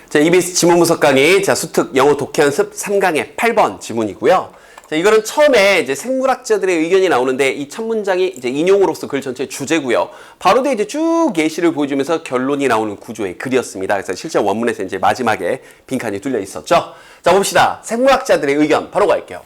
자, EBS 지문 분석 강의, 자, 수특 영어 독해 연습 3강의 8번 지문이고요. 자, 이거는 처음에 이제 생물학자들의 의견이 나오는데 이 첫 문장이 이제 인용으로서 글 전체의 주제고요. 바로 뒤에 이제 쭉 예시를 보여주면서 결론이 나오는 구조의 글이었습니다. 그래서 실제 원문에서 이제 마지막에 빈칸이 뚫려 있었죠. 자, 봅시다. 생물학자들의 의견 바로 갈게요.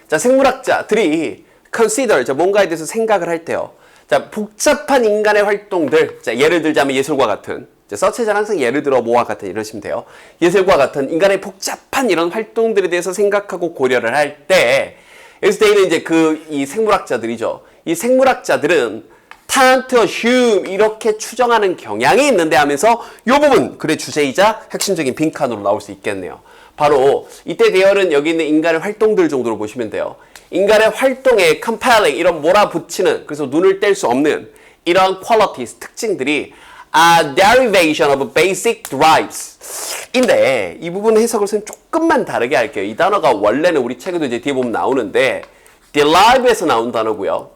자, 생물학자들이 consider, 자, 뭔가에 대해서 생각을 할 때요. 자, 복잡한 인간의 활동들, 자, 예를 들자면 예술과 같은, 서체자는 항상 예를 들어 뭐와 같은 이러시면 돼요. 예술과 같은 인간의 복잡한 이런 활동들에 대해서 생각하고 고려를 할 때, 여기서 때는 이제 이 생물학자들이죠. 이 생물학자들은 tend to assume 이렇게 추정하는 경향이 있는데 하면서 이 부분, 글의 주제이자 핵심적인 빈칸으로 나올 수 있겠네요. 바로 이때 대열은 여기 있는 인간의 활동들 정도로 보시면 돼요. 인간의 활동에 compelling 이런 몰아붙이는, 그래서 눈을 뗄 수 없는 이런 qualities, 특징들이 derivation of basic drives 인데 이 부분 해석을 조금만 다르게 할게요. 이 단어가 원래는 우리 책에도 이제 뒤에 보면 나오는데 derive에서 나온 단어고요.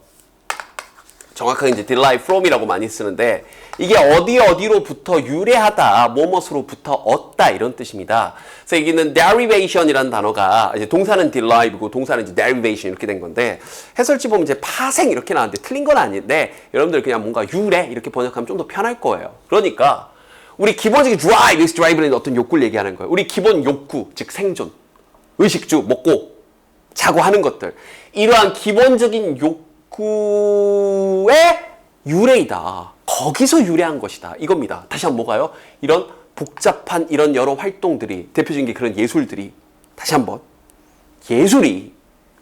정확하게 이제 derive from이라고 많이 쓰는데 이게 어디로부터 유래하다, 뭐뭇으로부터 얻다 이런 뜻입니다. 그래서 여기는 derivation이라는 단어가 이제 동사는 derive고 동사는 이제 derivation 이렇게 된 건데 해설지 보면 이제 파생 이렇게 나왔는데 틀린 건 아닌데 여러분들 그냥 뭔가 유래 이렇게 번역하면 좀 더 편할 거예요. 그러니까 우리 기본적인 drive는 어떤 욕구를 얘기하는 거예요. 우리 기본 욕구, 즉 생존, 의식주, 먹고 자고 하는 것들, 이러한 기본적인 욕구의 유래이다. 거기서 유래한 것이다. 이겁니다. 다시 한번 뭐가요? 이런 복잡한 이런 여러 활동들이, 대표적인 게 그런 예술들이, 다시 한번 예술이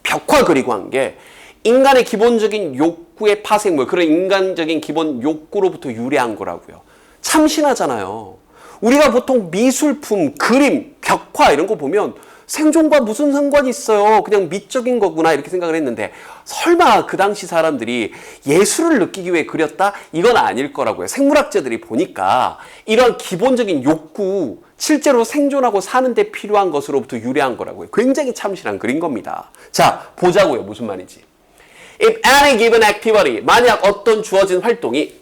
벽화 그리고 한 게 인간의 기본적인 욕구의 파생물, 그런 인간적인 기본 욕구로부터 유래한 거라고요. 참신하잖아요. 우리가 보통 미술품, 그림, 벽화 이런 거 보면 생존과 무슨 상관이 있어요? 그냥 미적인 거구나 이렇게 생각을 했는데 설마 그 당시 사람들이 예술을 느끼기 위해 그렸다? 이건 아닐 거라고요. 생물학자들이 보니까 이런 기본적인 욕구, 실제로 생존하고 사는데 필요한 것으로부터 유래한 거라고요. 굉장히 참신한 글인 겁니다. 자, 보자고요. 무슨 말인지. If any given activity, 만약 어떤 주어진 활동이,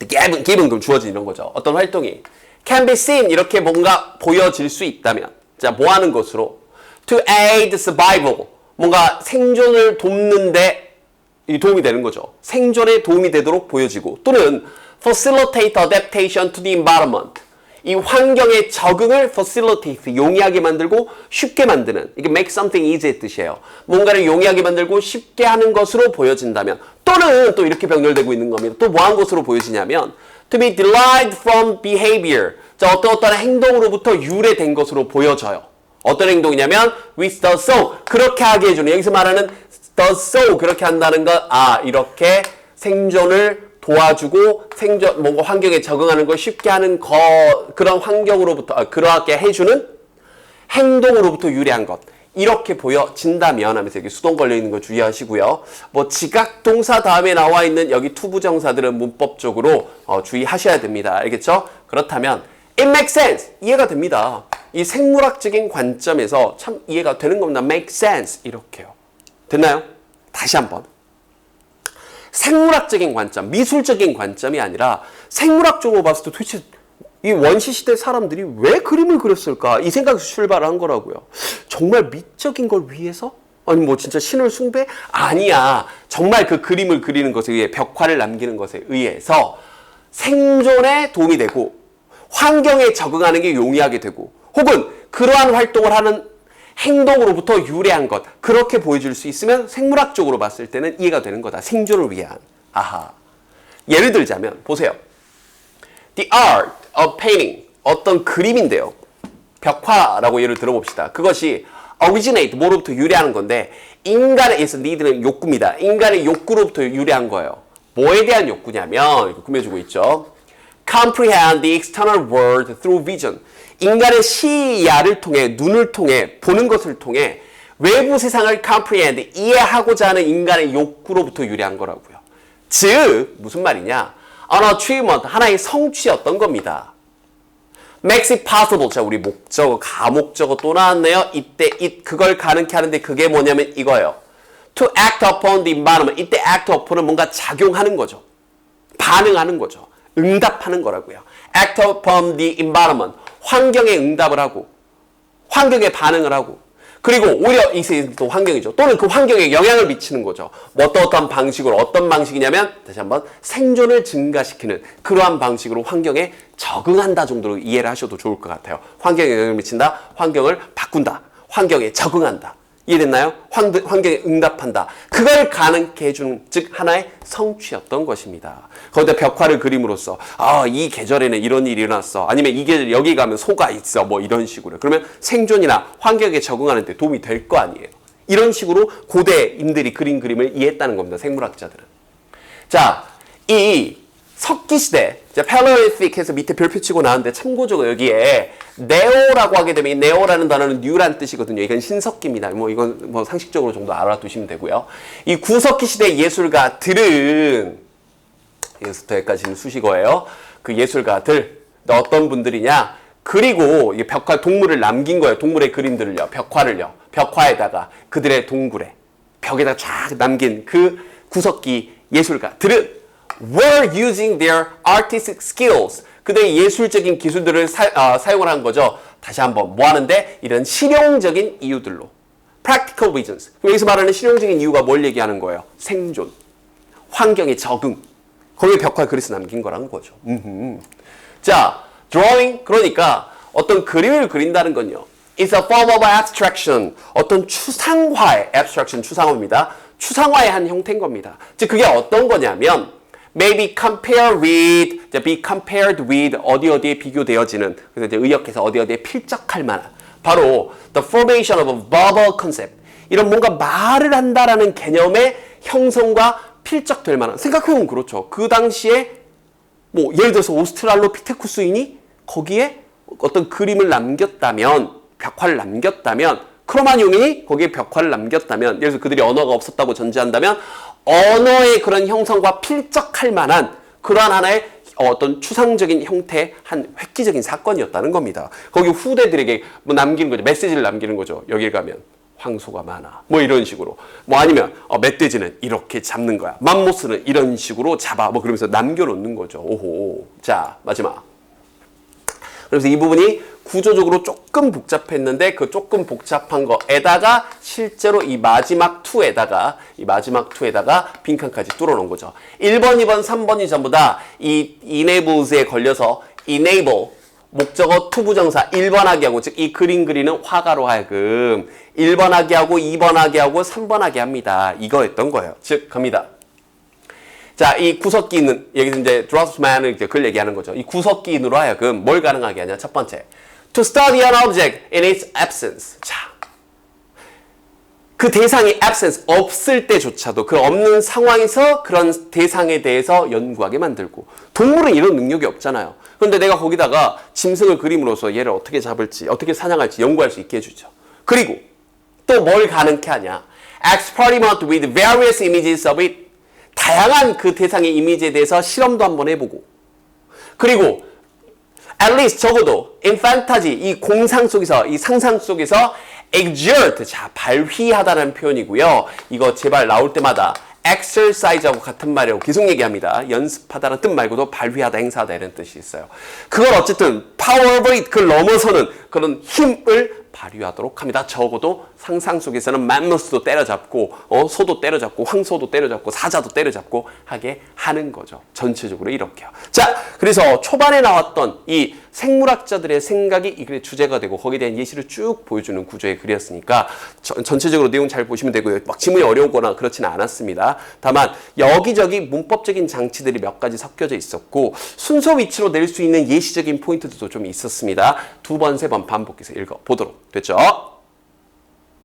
given 그럼 주어진 이런 거죠. 어떤 활동이 can be seen, 이렇게 뭔가 보여질 수 있다면, 자, 뭐 하는 것으로? To aid survival. 뭔가 생존을 돕는데 도움이 되는 거죠. 생존에 도움이 되도록 보여지고, 또는 facilitate adaptation to the environment. 이 환경의 적응을 facilitate, 용이하게 만들고 쉽게 만드는, 이게 make something easy의 뜻이에요. 뭔가를 용이하게 만들고 쉽게 하는 것으로 보여진다면, 또는 또 이렇게 병렬되고 있는 겁니다. 또 뭐 한 것으로 보여지냐면 to be derived from behavior. 자, 어떤 행동으로부터 유래된 것으로 보여져요. 어떤 행동이냐면 with the soul, 그렇게 하게 해주는, 여기서 말하는 the soul, 그렇게 한다는 것, 이렇게 생존을 도와주고 뭔가 환경에 적응하는 걸 쉽게 하는 그런 환경으로부터, 그렇게 해주는 행동으로부터 유래한 것, 이렇게 보여진다면 하면서 여기 수동 걸려 있는 거 주의하시고요. 뭐 지각 동사 다음에 나와 있는 여기 투부정사들은 문법적으로 주의하셔야 됩니다. 알겠죠? 그렇다면 it makes sense, 이해가 됩니다. 이 생물학적인 관점에서 참 이해가 되는 겁니다. make sense, 이렇게요. 됐나요? 다시 한번. 생물학적인 관점, 미술적인 관점이 아니라 생물학적으로 봤을 때 도대체 이 원시시대 사람들이 왜 그림을 그렸을까? 이 생각에서 출발을 한 거라고요. 정말 미적인 걸 위해서? 아니 뭐 진짜 신을 숭배? 아니야. 정말 그 그림을 그리는 것에 의해, 벽화를 남기는 것에 의해서 생존에 도움이 되고 환경에 적응하는 게 용이하게 되고, 혹은 그러한 활동을 하는 행동으로부터 유래한 것, 그렇게 보여줄 수 있으면 생물학적으로 봤을 때는 이해가 되는 거다. 생존을 위한. 아하. 예를 들자면 보세요. The art of painting, 어떤 그림인데요. 벽화라고 예를 들어봅시다. 그것이 originate, 뭐로부터 유래하는 건데 인간의 need는 욕구입니다. 인간의 욕구로부터 유래한 거예요. 뭐에 대한 욕구냐면 이렇게 꾸며주고 있죠. comprehend the external world through vision. 인간의 시야를 통해, 눈을 통해, 보는 것을 통해 외부 세상을 comprehend, 이해하고자 하는 인간의 욕구로부터 유래한 거라고요. 즉 무슨 말이냐? An achievement, 하나의 성취였던 겁니다. Makes it possible. 자, 우리 목적어, 가목적어 또 나왔네요. 이때 it, 그걸 가능케 하는데 그게 뭐냐면 이거예요. To act upon the environment. 이때 act upon은 뭔가 작용하는 거죠. 반응하는 거죠. 응답하는 거라고요. act upon the environment. 환경에 응답을 하고 환경에 반응을 하고 그리고 오히려 이게 또 환경이죠. 또는 그 환경에 영향을 미치는 거죠. 뭐 어떤 방식으로 어떤 방식이냐면 다시 한번 생존을 증가시키는 그러한 방식으로 환경에 적응한다 정도로 이해를 하셔도 좋을 것 같아요. 환경에 영향을 미친다. 환경을 바꾼다. 환경에 적응한다. 이해됐나요? 환경에 응답한다. 그걸 가능케 해주는 즉 하나의 성취였던 것입니다. 거기다 벽화를 그림으로써 이 계절에는 이런 일이 일어났어. 아니면 이 계절 여기 가면 소가 있어. 뭐 이런 식으로. 그러면 생존이나 환경에 적응하는 데 도움이 될 거 아니에요. 이런 식으로 고대인들이 그린 그림을 이해했다는 겁니다. 생물학자들은. 자, 이 석기시대, 팰리올리틱해서 밑에 별표 치고 나왔는데 참고적으로 여기에 네오라고 하게 되면 이 네오라는 단어는 뉴란 뜻이거든요. 이건 신석기입니다. 이건 상식적으로 정도 알아두시면 되고요. 이 구석기 시대 예술가들은 여기서부터 여기까지는 수식어예요. 그 예술가들 어떤 분들이냐? 그리고 이 벽화 동물을 남긴 거예요. 동물의 그림들을요. 벽화에다가 그들의 동굴에 벽에다 쫙 남긴 그 구석기 예술가들은 were using their artistic skills. 그들의 예술적인 기술들을 사용을 한 거죠. 다시 한번 뭐 하는데? 이런 실용적인 이유들로. practical reasons. 여기서 말하는 실용적인 이유가 뭘 얘기하는 거예요? 생존, 환경에 적응. 거기에 벽화에 그려서 남긴 거라는 거죠. 자, drawing. 그러니까 어떤 그림을 그린다는 건요. It's a form of abstraction. 어떤 추상화의 abstraction, 추상화입니다. 추상화의 한 형태인 겁니다. 즉 그게 어떤 거냐면 maybe compared with, be compared with 어디에 비교되어지는 그래서 이제 의역해서 어디에 필적할 만한 바로 the formation of a verbal concept 이런 뭔가 말을 한다라는 개념의 형성과 필적될 만한 생각해보면 그렇죠. 그 당시에 뭐 예를 들어서 오스트랄로피테쿠스인이 거기에 어떤 그림을 남겼다면 벽화를 남겼다면 크로마뇽이 거기에 벽화를 남겼다면 예를 들어서 그들이 언어가 없었다고 전제한다면 언어의 그런 형성과 필적할 만한 그러한 하나의 어떤 추상적인 형태의 한 획기적인 사건이었다는 겁니다. 거기 후대들에게 뭐 남기는 거죠. 메시지를 남기는 거죠. 여길 가면 황소가 많아. 뭐 이런 식으로. 뭐 아니면 멧돼지는 이렇게 잡는 거야. 맘모스는 이런 식으로 잡아. 뭐 그러면서 남겨놓는 거죠. 오호. 자, 마지막. 그래서 이 부분이 구조적으로 조금 복잡했는데 그 조금 복잡한 거에다가 실제로 이 마지막 2에다가 빈칸까지 뚫어놓은 거죠. 1번, 2번, 3번이 전부 다 이 enables에 걸려서 enable 목적어 투부정사 1번 하게 하고 즉 이 그림 그리는 화가로 하여금 1번 하게 하고 2번 하게 하고 3번 하게 합니다. 이거였던 거예요. 즉 갑니다. 자, 이 구석기인은 여기서 이제 드라프트맨을 그걸 얘기하는 거죠. 이 구석기인으로 하여금 뭘 가능하게 하냐? 첫 번째, to study an object in its absence. 자, 그 대상이 absence 없을 때조차도 그 없는 상황에서 그런 대상에 대해서 연구하게 만들고 동물은 이런 능력이 없잖아요. 그런데 내가 거기다가 짐승을 그림으로써 얘를 어떻게 잡을지, 어떻게 사냥할지 연구할 수 있게 해주죠. 그리고 또 뭘 가능케 하냐? experiment with various images of it. 다양한 그 대상의 이미지에 대해서 실험도 한번 해보고 그리고 at least 적어도 in fantasy 이 공상 속에서 이 상상 속에서 exert 자 발휘하다는 표현이고요. 이거 제발 나올 때마다 exercise하고 같은 말이라고 계속 얘기합니다. 연습하다는 뜻 말고도 발휘하다, 행사하다 이런 뜻이 있어요. 그걸 어쨌든 power of it 그걸 넘어서는 그런 힘을 발휘하도록 합니다. 적어도 상상 속에서는 맘모스도 때려잡고 소도 때려잡고 황소도 때려잡고 사자도 때려잡고 하게 하는 거죠. 전체적으로 이렇게요. 자, 그래서 초반에 나왔던 이 생물학자들의 생각이 이 글의 주제가 되고 거기에 대한 예시를 쭉 보여주는 구조의 글이었으니까 전체적으로 내용 잘 보시면 되고요. 막 지문이 어려우거나 그렇지는 않았습니다. 다만 여기저기 문법적인 장치들이 몇 가지 섞여져 있었고 순서 위치로 낼 수 있는 예시적인 포인트들도 좀 있었습니다. 2번, 3번 반복해서 읽어보도록 됐죠?